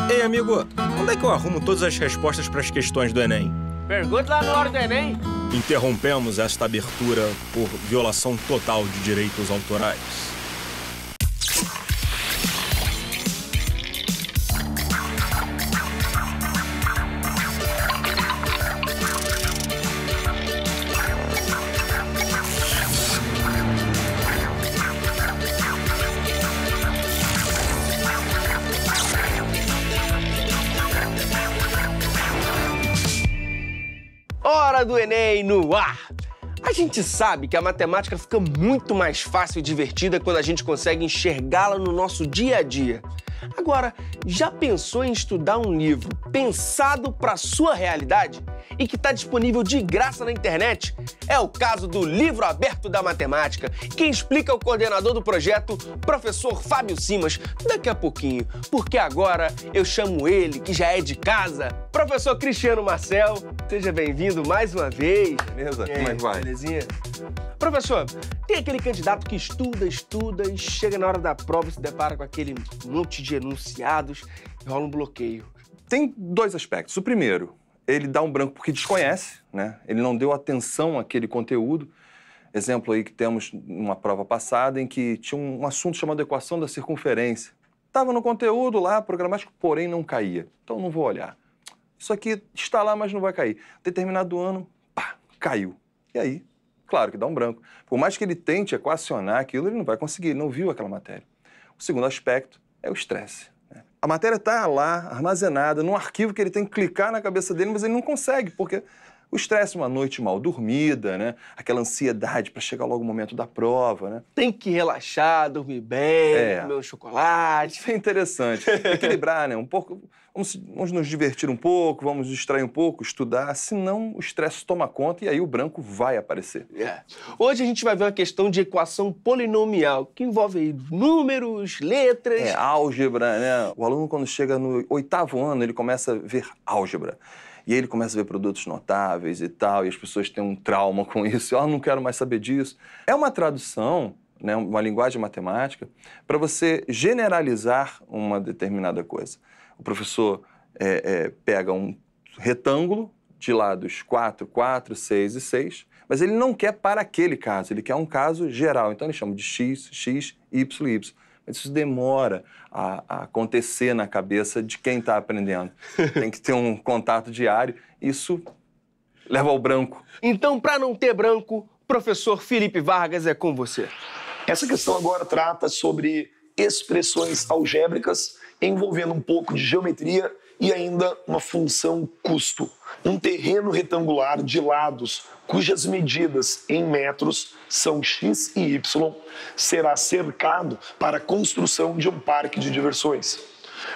Ei, amigo, onde é que eu arrumo todas as respostas para as questões do Enem? Pergunta lá na hora do Enem. Interrompemos esta abertura por violação total de direitos autorais. Hora do Enem no ar! A gente sabe que a matemática fica muito mais fácil e divertida quando a gente consegue enxergá-la no nosso dia a dia. Agora, já pensou em estudar um livro pensado para a sua realidade e que está disponível de graça na internet? É o caso do Livro Aberto da Matemática. Quem explica é o coordenador do projeto, professor Fábio Simas, daqui a pouquinho, porque agora eu chamo ele, que já é de casa, professor Cristiano Marcel. Seja bem-vindo mais uma vez. Beleza? Como é que vai? Belezinha? Professor, tem aquele candidato que estuda e chega na hora da prova e se depara com aquele monte de enunciados e rola um bloqueio. Tem dois aspectos. O primeiro, ele dá um branco porque desconhece, né? Ele não deu atenção àquele conteúdo. Exemplo aí que temos numa prova passada em que tinha um assunto chamado equação da circunferência. Estava no conteúdo lá, programático, porém não caía. Então não vou olhar. Isso aqui está lá, mas não vai cair. Determinado ano, pá, caiu. E aí, claro que dá um branco. Por mais que ele tente equacionar aquilo, ele não vai conseguir, ele não viu aquela matéria. O segundo aspecto é o estresse. A matéria está lá, armazenada, num arquivo que ele tem que clicar na cabeça dele, mas ele não consegue, porque o estresse, uma noite mal dormida, né? Aquela ansiedade para chegar logo o momento da prova, né? Tem que relaxar, dormir bem, comer um chocolate. Isso é interessante. Equilibrar, né? Um pouco, vamos nos divertir um pouco, vamos distrair um pouco, estudar, senão o estresse toma conta e aí o branco vai aparecer. Hoje a gente vai ver uma questão de equação polinomial, que envolve aí números, letras... álgebra, né? O aluno, quando chega no 8º ano, ele começa a ver álgebra. E aí ele começa a ver produtos notáveis e tal, e as pessoas têm um trauma com isso. Eu não quero mais saber disso. É uma tradução, né, uma linguagem matemática, para você generalizar uma determinada coisa. O professor pega um retângulo de lados 4, 4, 6 e 6, mas ele não quer para aquele caso, ele quer um caso geral. Então ele chama de x, x, y, y. Mas isso demora a acontecer na cabeça de quem está aprendendo. Tem que ter um contato diário. Isso leva ao branco. Então, para não ter branco, professor Felipe Vargas é com você. Essa questão agora trata sobre expressões algébricas envolvendo um pouco de geometria e ainda uma função custo. Um terreno retangular de lados cujas medidas em metros são x e y será cercado para a construção de um parque de diversões.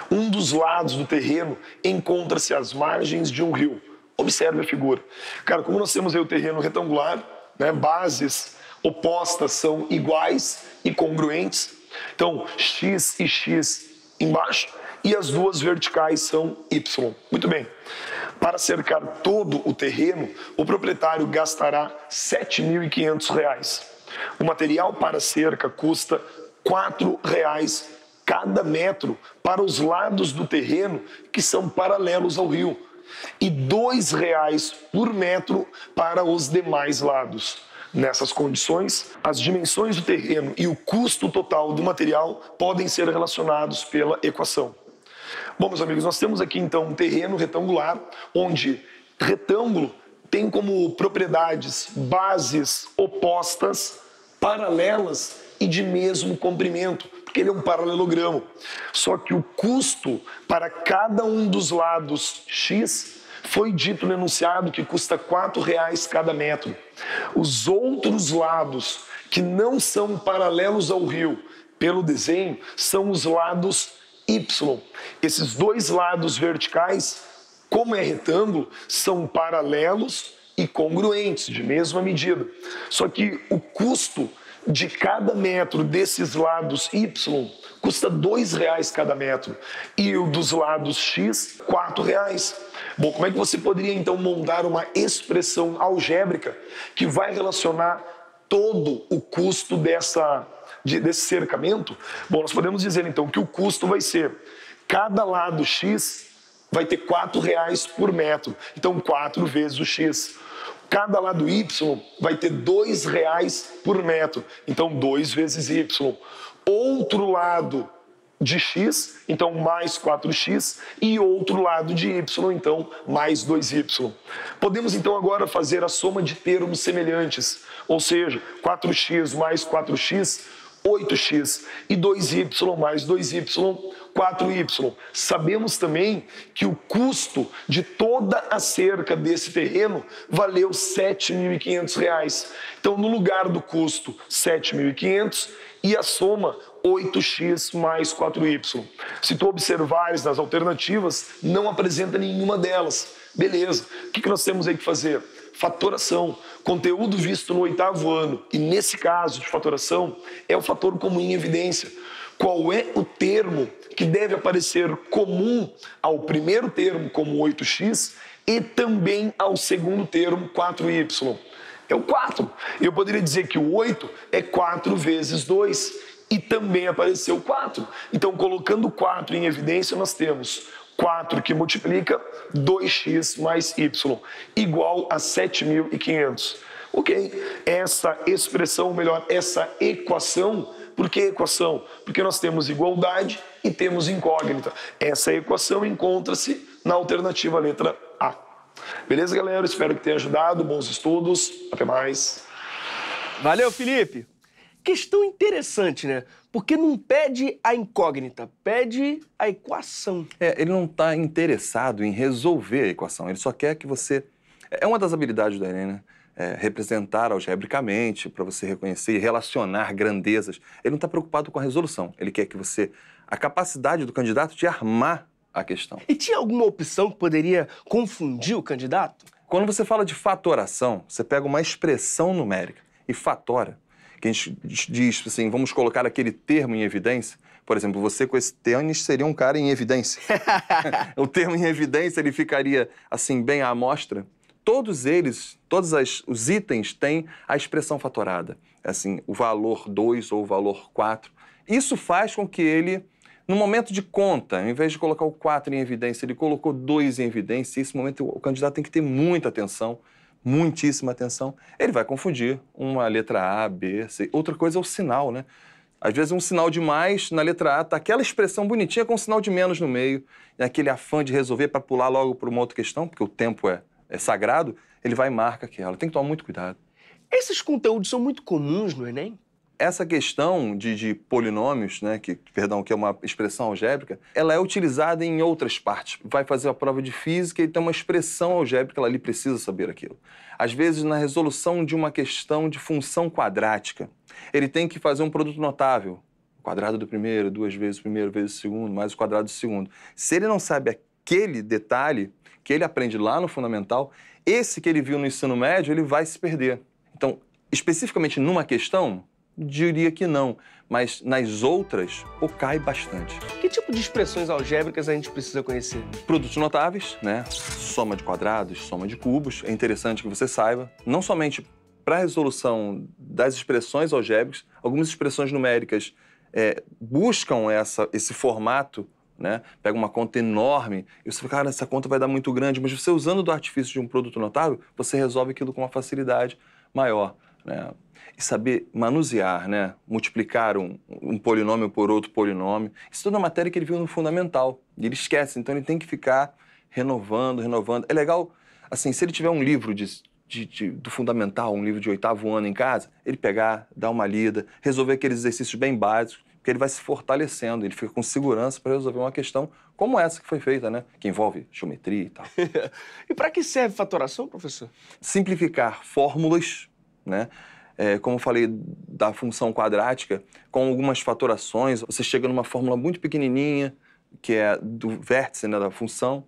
Um dos lados do terreno encontra-se às margens de um rio. Observe a figura. Cara, como nós temos aí o terreno retangular, né, bases opostas são iguais e congruentes. Então, x e x embaixo e as duas verticais são y. Muito bem. Para cercar todo o terreno, o proprietário gastará R$ 7.500. O material para cerca custa R$ 4,00 cada metro para os lados do terreno que são paralelos ao rio e R$ 2,00 por metro para os demais lados. Nessas condições, as dimensões do terreno e o custo total do material podem ser relacionados pela equação. Bom, meus amigos, nós temos aqui então um terreno retangular, onde retângulo tem como propriedades bases opostas, paralelas e de mesmo comprimento, porque ele é um paralelogramo. Só que o custo para cada um dos lados x foi dito no enunciado que custa R$ 4,00 cada metro. Os outros lados que não são paralelos ao rio pelo desenho são os lados y. Esses dois lados verticais, como é retângulo, são paralelos e congruentes, de mesma medida. Só que o custo de cada metro desses lados y custa R$ 2,00 cada metro e o dos lados x, R$ 4,00. Bom, como é que você poderia então montar uma expressão algébrica que vai relacionar todo o custo desse cercamento? Bom, nós podemos dizer então que o custo vai ser cada lado x vai ter R$4 por metro. Então, 4 vezes o x. Cada lado y vai ter R$2 por metro. Então, 2 vezes y. Outro lado de x, então mais 4x, e outro lado de y, então mais 2y. Podemos então agora fazer a soma de termos semelhantes, ou seja, 4x mais 4x, 8x, e 2y mais 2y, 4y. Sabemos também que o custo de toda a cerca desse terreno valeu R$ 7.500. Então, no lugar do custo, R$ 7.500, e a soma 8x mais 4y. Se tu observares nas alternativas, não apresenta nenhuma delas. Beleza, o que nós temos aí que fazer? Fatoração, conteúdo visto no 8º ano, e nesse caso de fatoração, é o fator comum em evidência. Qual é o termo que deve aparecer comum ao primeiro termo, como 8x, e também ao segundo termo, 4y? É o 4. Eu poderia dizer que o 8 é 4 vezes 2 e também apareceu 4. Então, colocando 4 em evidência, nós temos 4 que multiplica 2x mais y, igual a 7.500. Ok? Essa expressão, ou melhor, essa equação. Por que equação? Porque nós temos igualdade e temos incógnita. Essa equação encontra-se na alternativa letra A. Beleza, galera? Espero que tenha ajudado. Bons estudos. Até mais. Valeu, Felipe! Questão interessante, né? Porque não pede a incógnita, pede a equação. Ele não está interessado em resolver a equação, ele só quer que você... É uma das habilidades do Enem, né? Representar algebricamente, para você reconhecer e relacionar grandezas. Ele não está preocupado com a resolução, ele quer que você... A capacidade do candidato de armar a questão. E tinha alguma opção que poderia confundir o candidato? Quando você fala de fatoração, você pega uma expressão numérica e fatora, que a gente diz assim, vamos colocar aquele termo em evidência. Por exemplo, você com esse tênis seria um cara em evidência. O termo em evidência, ele ficaria assim, bem à amostra. Todos eles, os itens têm a expressão fatorada. Assim, o valor 2 ou o valor 4. Isso faz com que ele, no momento de conta, ao invés de colocar o 4 em evidência, ele colocou 2 em evidência. Nesse momento, o candidato tem que ter muita atenção, muitíssima atenção. Ele vai confundir uma letra A, B, C. Outra coisa é o sinal, né? Às vezes um sinal de mais na letra A, tá aquela expressão bonitinha com um sinal de menos no meio, e aquele afã de resolver para pular logo para uma outra questão, porque o tempo é sagrado, ele vai e marca aquela. Tem que tomar muito cuidado. Esses conteúdos são muito comuns no Enem? Essa questão de polinômios, né, que é uma expressão algébrica, ela é utilizada em outras partes. Vai fazer a prova de física e tem uma expressão algébrica, ela ali precisa saber aquilo. Às vezes, na resolução de uma questão de função quadrática, ele tem que fazer um produto notável. O quadrado do primeiro, 2 vezes o primeiro, vezes o segundo, mais o quadrado do segundo. Se ele não sabe aquele detalhe que ele aprende lá no fundamental, esse que ele viu no ensino médio, ele vai se perder. Então, especificamente numa questão, diria que não, mas nas outras, cai bastante. Que tipo de expressões algébricas a gente precisa conhecer? Produtos notáveis, né? Soma de quadrados, soma de cubos. É interessante que você saiba, não somente para a resolução das expressões algébricas, algumas expressões numéricas buscam esse formato, né? Pega uma conta enorme e você fala, cara, essa conta vai dar muito grande, mas você usando do artifício de um produto notável, você resolve aquilo com uma facilidade maior, né? E saber manusear, né? Multiplicar um polinômio por outro polinômio. Isso tudo é uma matéria que ele viu no fundamental. E ele esquece, então ele tem que ficar renovando. É legal, assim, se ele tiver um livro do fundamental, um livro de 8º ano em casa, ele pegar, dar uma lida, resolver aqueles exercícios bem básicos, porque ele vai se fortalecendo, ele fica com segurança para resolver uma questão como essa que foi feita, né? Que envolve geometria e tal. E para que serve fatoração, professor? Simplificar fórmulas, né? Como eu falei da função quadrática, com algumas fatorações, você chega numa fórmula muito pequenininha, que é do vértice, né, da função.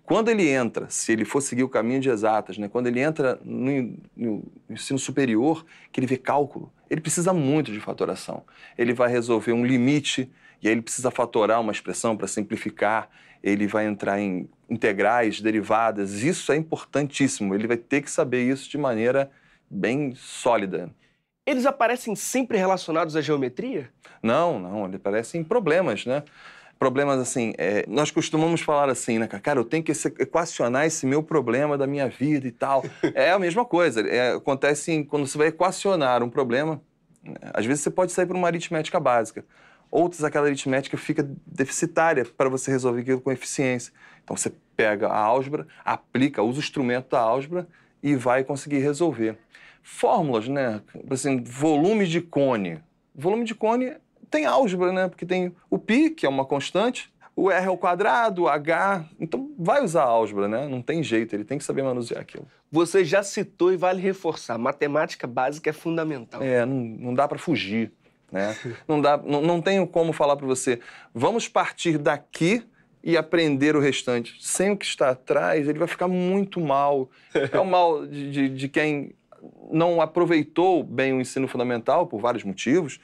Quando ele entra, se ele for seguir o caminho de exatas, né, quando ele entra no ensino superior, que ele vê cálculo, ele precisa muito de fatoração. Ele vai resolver um limite, e aí ele precisa fatorar uma expressão para simplificar, ele vai entrar em integrais, derivadas, isso é importantíssimo, ele vai ter que saber isso de maneira bem sólida. Eles aparecem sempre relacionados à geometria? Não, eles aparecem em problemas, né? Problemas assim, nós costumamos falar assim, né, cara, eu tenho que equacionar esse meu problema da minha vida e tal. É a mesma coisa, acontece quando você vai equacionar um problema, né, às vezes você pode sair por uma aritmética básica, outras aquela aritmética fica deficitária para você resolver aquilo com eficiência. Então você pega a álgebra, aplica, usa o instrumento da álgebra e vai conseguir resolver. Fórmulas, né, assim, volume de cone. Volume de cone tem álgebra, né? Porque tem o π, que é uma constante, o r ao quadrado, o h, então vai usar álgebra, né? Não tem jeito, ele tem que saber manusear aquilo. Você já citou e vale reforçar, matemática básica é fundamental. Não dá para fugir, né? Não tenho como falar para você, vamos partir daqui e aprender o restante. Sem o que está atrás, ele vai ficar muito mal. É o mal de quem não aproveitou bem o ensino fundamental, por vários motivos,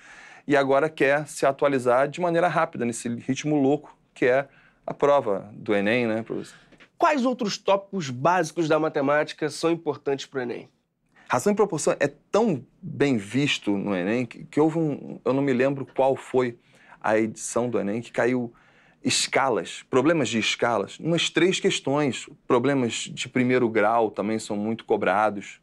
e agora quer se atualizar de maneira rápida, nesse ritmo louco que é a prova do Enem, né, professor? Quais outros tópicos básicos da matemática são importantes para o Enem? Razão e proporção é tão bem visto no Enem que houve eu não me lembro qual foi a edição do Enem, que caiu escalas, problemas de escalas, umas 3 questões. Problemas de primeiro grau também são muito cobrados.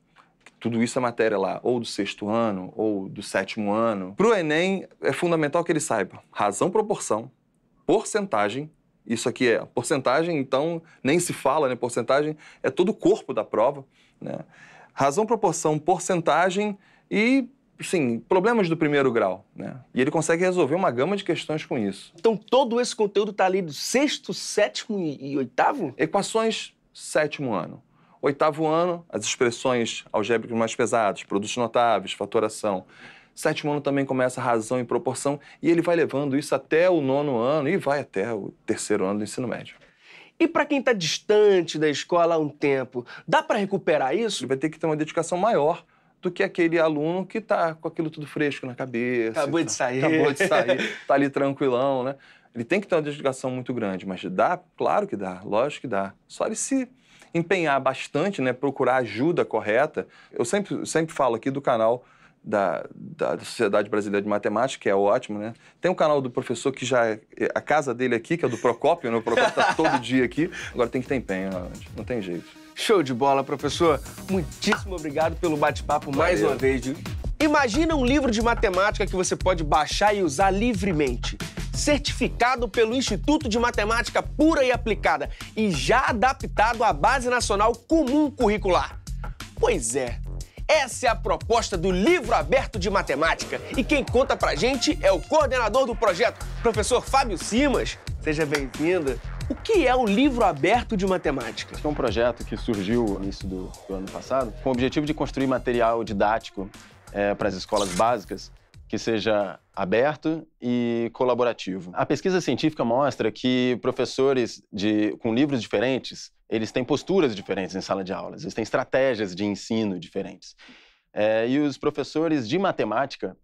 Tudo isso é matéria lá, ou do 6º ano, ou do 7º ano. Para o Enem, é fundamental que ele saiba razão, proporção, porcentagem. Isso aqui é porcentagem, então nem se fala, né? Porcentagem é todo o corpo da prova, né? Razão, proporção, porcentagem e, sim, problemas do primeiro grau, né? E ele consegue resolver uma gama de questões com isso. Então todo esse conteúdo está ali do 6º, 7º e 8º? Equações, 7º ano. 8º ano, as expressões algébricas mais pesadas, produtos notáveis, fatoração. 7º ano também começa razão e proporção e ele vai levando isso até o 9º ano e vai até o 3º ano do ensino médio. E para quem está distante da escola há um tempo, dá para recuperar isso? Ele vai ter que ter uma dedicação maior do que aquele aluno que está com aquilo tudo fresco na cabeça. Acabou de sair, está ali tranquilão, né? Ele tem que ter uma dedicação muito grande, mas dá? Claro que dá, lógico que dá. Só ele se empenhar bastante, né? Procurar ajuda correta. Eu sempre falo aqui do canal da Sociedade Brasileira de Matemática, que é ótimo, né? Tem um canal do professor que já... A casa dele aqui, que é do Procópio, né? O Procópio está todo dia aqui. Agora tem que ter empenho, não tem jeito. Show de bola, professor. Muitíssimo obrigado pelo bate-papo mais uma vez. Imagina um livro de matemática que você pode baixar e usar livremente. Certificado pelo Instituto de Matemática Pura e Aplicada e já adaptado à Base Nacional Comum Curricular. Pois é, essa é a proposta do Livro Aberto de Matemática. E quem conta pra gente é o coordenador do projeto, professor Fábio Simas. Seja bem-vindo. O que é o Livro Aberto de Matemática? Esse é um projeto que surgiu no início do ano passado com o objetivo de construir material didático para as escolas básicas que seja aberto e colaborativo. A pesquisa científica mostra que professores com livros diferentes, eles têm posturas diferentes em sala de aulas, eles têm estratégias de ensino diferentes. E os professores de matemática,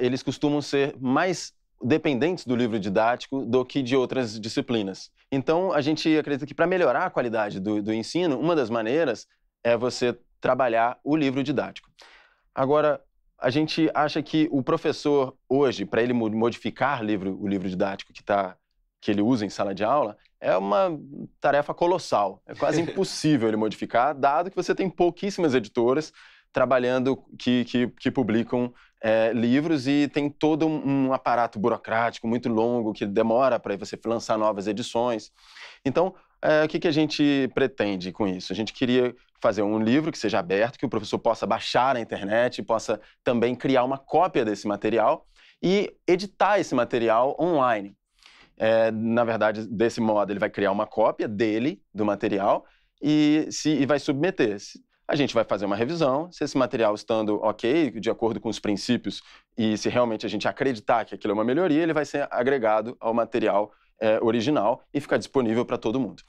eles costumam ser mais dependentes do livro didático do que de outras disciplinas. Então, a gente acredita que para melhorar a qualidade do ensino, uma das maneiras é você trabalhar o livro didático. Agora, a gente acha que o professor, hoje, para ele modificar o livro didático que ele usa em sala de aula, é uma tarefa colossal. É quase impossível ele modificar, dado que você tem pouquíssimas editoras trabalhando que publicam livros e tem todo um aparato burocrático muito longo que demora para você lançar novas edições. Então, o que a gente pretende com isso? A gente queria fazer um livro que seja aberto, que o professor possa baixar na internet, possa também criar uma cópia desse material e editar esse material online. Na verdade, desse modo, ele vai criar uma cópia do material e vai submeter. A gente vai fazer uma revisão, se esse material estando ok, de acordo com os princípios, e se realmente a gente acreditar que aquilo é uma melhoria, ele vai ser agregado ao material original e ficar disponível para todo mundo.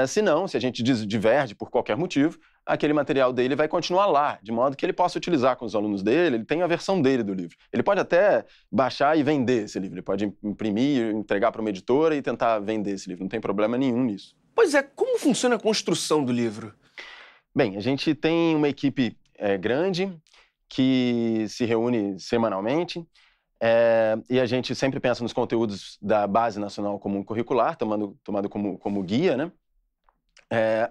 Se não, se a gente diverge por qualquer motivo, aquele material dele vai continuar lá, de modo que ele possa utilizar com os alunos dele, ele tem a versão dele do livro. Ele pode até baixar e vender esse livro, ele pode imprimir, entregar para uma editora e tentar vender esse livro, não tem problema nenhum nisso. Pois é, como funciona a construção do livro? Bem, a gente tem uma equipe grande que se reúne semanalmente. E a gente sempre pensa nos conteúdos da Base Nacional Comum Curricular, tomado como guia, né?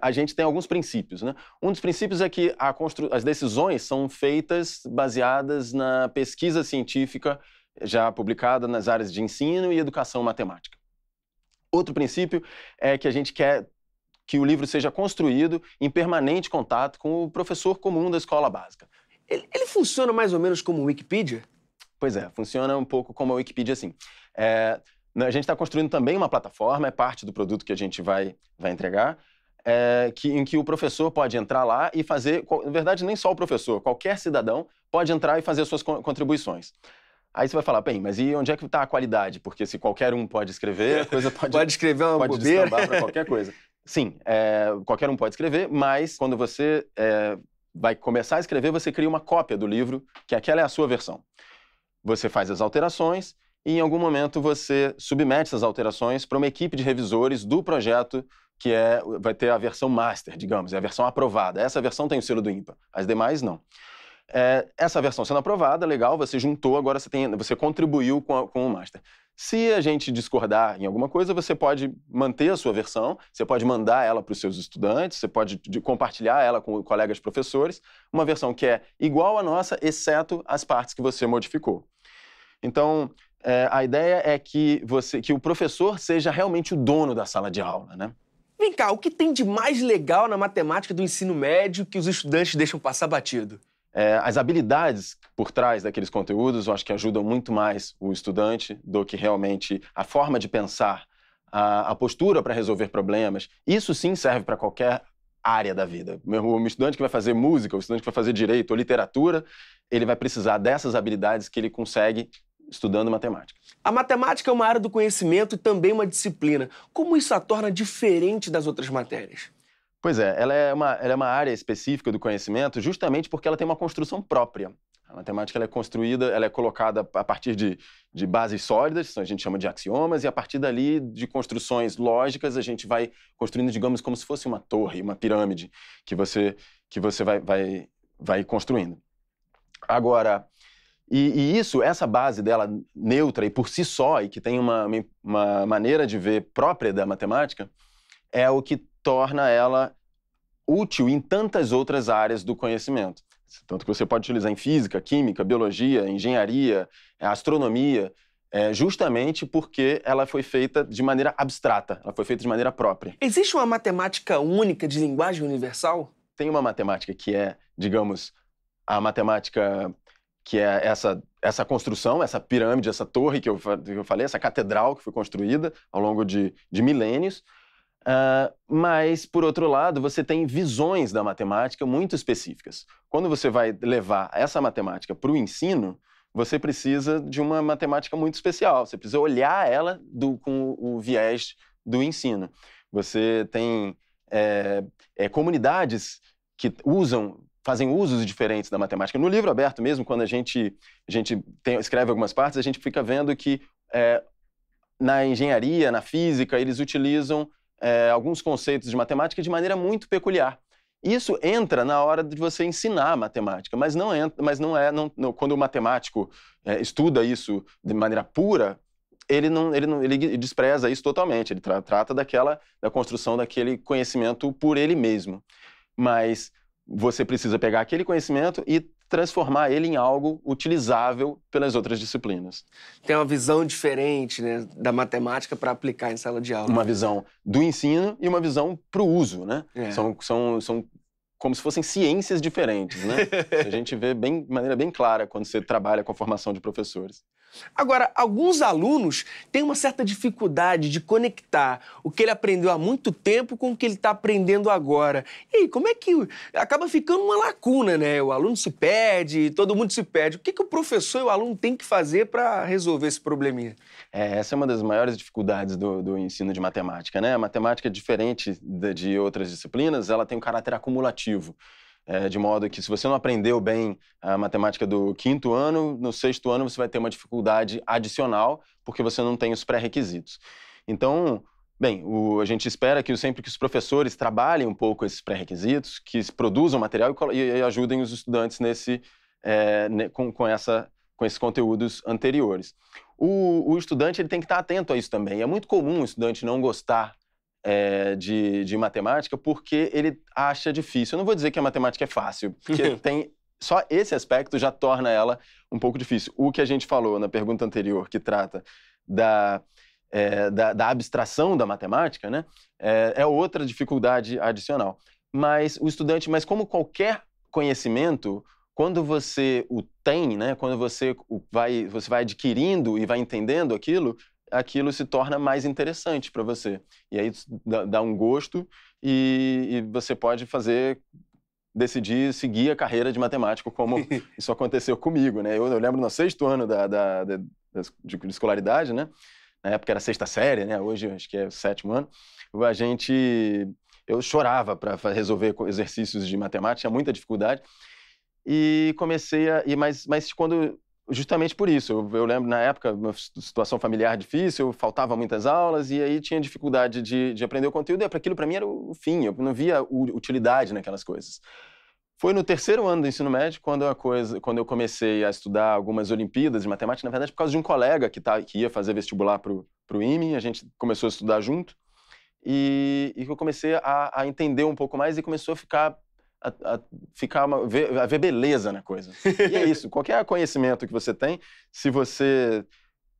A gente tem alguns princípios, né? Um dos princípios é que as decisões são feitas baseadas na pesquisa científica já publicada nas áreas de ensino e educação matemática. Outro princípio é que a gente quer que o livro seja construído em permanente contato com o professor comum da escola básica. Ele funciona mais ou menos como o Wikipedia? Pois é, funciona um pouco como a Wikipedia, assim. A gente está construindo também uma plataforma, é parte do produto que a gente vai entregar, em que o professor pode entrar lá e fazer, na verdade, nem só o professor, qualquer cidadão pode entrar e fazer as suas contribuições. Aí você vai falar, bem, mas e onde é que está a qualidade? Porque se qualquer um pode escrever, a coisa pode escrever uma pode descambar para qualquer coisa. Sim, qualquer um pode escrever, mas quando você vai começar a escrever, você cria uma cópia do livro, que aquela é a sua versão. Você faz as alterações e, em algum momento, você submete essas alterações para uma equipe de revisores do projeto que vai ter a versão master, digamos, é a versão aprovada. Essa versão tem o selo do INPA, as demais não. Essa versão sendo aprovada, legal, você juntou, agora você contribuiu com o master. Se a gente discordar em alguma coisa, você pode manter a sua versão, você pode mandar ela para os seus estudantes, você pode compartilhar ela com colegas professores, uma versão que é igual à nossa, exceto as partes que você modificou. Então, a ideia é que o professor seja realmente o dono da sala de aula, né? Vem cá, o que tem de mais legal na matemática do ensino médio que os estudantes deixam passar batido? As habilidades por trás daqueles conteúdos, eu acho que ajudam muito mais o estudante do que realmente a forma de pensar, a postura para resolver problemas. Isso sim serve para qualquer área da vida. O estudante que vai fazer música, o estudante que vai fazer direito ou literatura, ele vai precisar dessas habilidades que ele consegue estudando matemática. A matemática é uma área do conhecimento e também uma disciplina. Como isso a torna diferente das outras matérias? Pois é, ela é uma área específica do conhecimento justamente porque ela tem uma construção própria. A matemática ela é construída, ela é colocada a partir de bases sólidas, a gente chama de axiomas, e a partir dali, de construções lógicas, a gente vai construindo, digamos, como se fosse uma torre, uma pirâmide, que você vai construindo. Agora, essa base dela neutra e por si só, e que tem uma maneira de ver própria da matemática, é o que torna ela útil em tantas outras áreas do conhecimento. Tanto que você pode utilizar em física, química, biologia, engenharia, astronomia, justamente porque ela foi feita de maneira abstrata, ela foi feita de maneira própria. Existe uma matemática única de linguagem universal? Tem uma matemática que é, digamos, a matemática que é essa construção, essa pirâmide, essa torre que eu falei, essa catedral que foi construída ao longo de milênios. Mas, por outro lado, você tem visões da matemática muito específicas. Quando você vai levar essa matemática para o ensino, você precisa de uma matemática muito especial. Você precisa olhar ela com o viés do ensino. Você tem comunidades que fazem usos diferentes da matemática. No livro aberto mesmo, quando a gente escreve algumas partes, a gente fica vendo que na engenharia, na física, eles utilizam alguns conceitos de matemática de maneira muito peculiar. Isso entra na hora de você ensinar matemática, mas quando o matemático estuda isso de maneira pura, ele despreza isso totalmente, ele trata da construção daquele conhecimento por ele mesmo. Mas você precisa pegar aquele conhecimento e transformar ele em algo utilizável pelas outras disciplinas. Tem uma visão diferente, né, da matemática para aplicar em sala de aula. Uma visão do ensino e uma visão para o uso, né? São como se fossem ciências diferentes, né? A gente vê de maneira bem clara quando você trabalha com a formação de professores. Agora, alguns alunos têm uma certa dificuldade de conectar o que ele aprendeu há muito tempo com o que ele está aprendendo agora. E aí, como é que acaba ficando uma lacuna, né? O aluno se perde, todo mundo se perde. O que o professor e o aluno têm que fazer para resolver esse probleminha? Essa é uma das maiores dificuldades do ensino de matemática, né? A matemática, diferente de outras disciplinas, ela tem um caráter acumulativo. De modo que, se você não aprendeu bem a matemática do 5º ano, no 6º ano você vai ter uma dificuldade adicional, porque você não tem os pré-requisitos. Então, bem, a gente espera que sempre que os professores trabalhem um pouco esses pré-requisitos, que produzam material e ajudem os estudantes com essa esses conteúdos anteriores. O estudante ele tem que estar atento a isso também. É muito comum o estudante não gostar de matemática porque ele acha difícil. Eu não vou dizer que a matemática é fácil, porque só esse aspecto já torna ela um pouco difícil. O que a gente falou na pergunta anterior, que trata da abstração da matemática, né, é outra dificuldade adicional. Mas como qualquer conhecimento, quando você o tem, né, quando você vai adquirindo e vai entendendo aquilo se torna mais interessante para você. E aí dá um gosto e você pode decidir seguir a carreira de matemático, como isso aconteceu comigo, né? Eu lembro no 6º ano de escolaridade, né? Na época era 6ª série, né? Hoje acho que é o 7º ano. Eu chorava para resolver exercícios de matemática, tinha muita dificuldade. E comecei mas justamente por isso, eu lembro na época, uma situação familiar difícil, faltava muitas aulas e aí tinha dificuldade de aprender o conteúdo e aquilo para mim era o fim, eu não via utilidade naquelas coisas. Foi no 3º ano do ensino médio quando eu comecei a estudar algumas Olimpíadas de matemática, na verdade por causa de um colega que ia fazer vestibular para o IME, a gente começou a estudar junto e eu comecei a entender um pouco mais e começou a ver beleza na coisa. E é isso, qualquer conhecimento que você tem, se você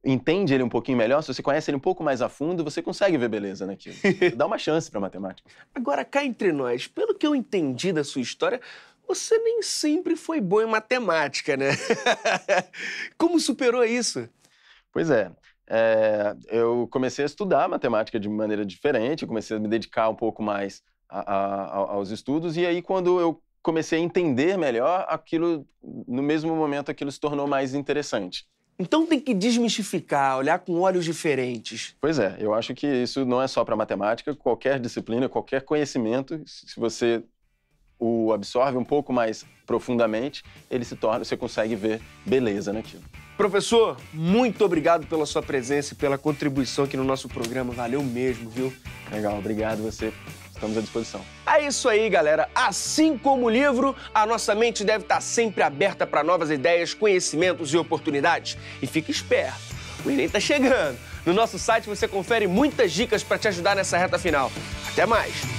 entende ele um pouquinho melhor, se você conhece ele um pouco mais a fundo, você consegue ver beleza naquilo. Dá uma chance para matemática. Agora, cá entre nós, pelo que eu entendi da sua história, você nem sempre foi bom em matemática, né? Como superou isso? Pois é. Eu comecei a estudar matemática de maneira diferente, eu comecei a me dedicar um pouco mais aos estudos, e aí quando eu comecei a entender melhor, no mesmo momento aquilo se tornou mais interessante. Então tem que desmistificar, olhar com olhos diferentes. Pois é, eu acho que isso não é só para matemática, qualquer disciplina, qualquer conhecimento, se você o absorve um pouco mais profundamente, você consegue ver beleza naquilo. Professor, muito obrigado pela sua presença e pela contribuição aqui no nosso programa. Valeu mesmo, viu? Legal, obrigado você. Estamos à disposição. É isso aí, galera. Assim como o livro, a nossa mente deve estar sempre aberta para novas ideias, conhecimentos e oportunidades. E fique esperto, o Enem tá chegando. No nosso site você confere muitas dicas para te ajudar nessa reta final. Até mais!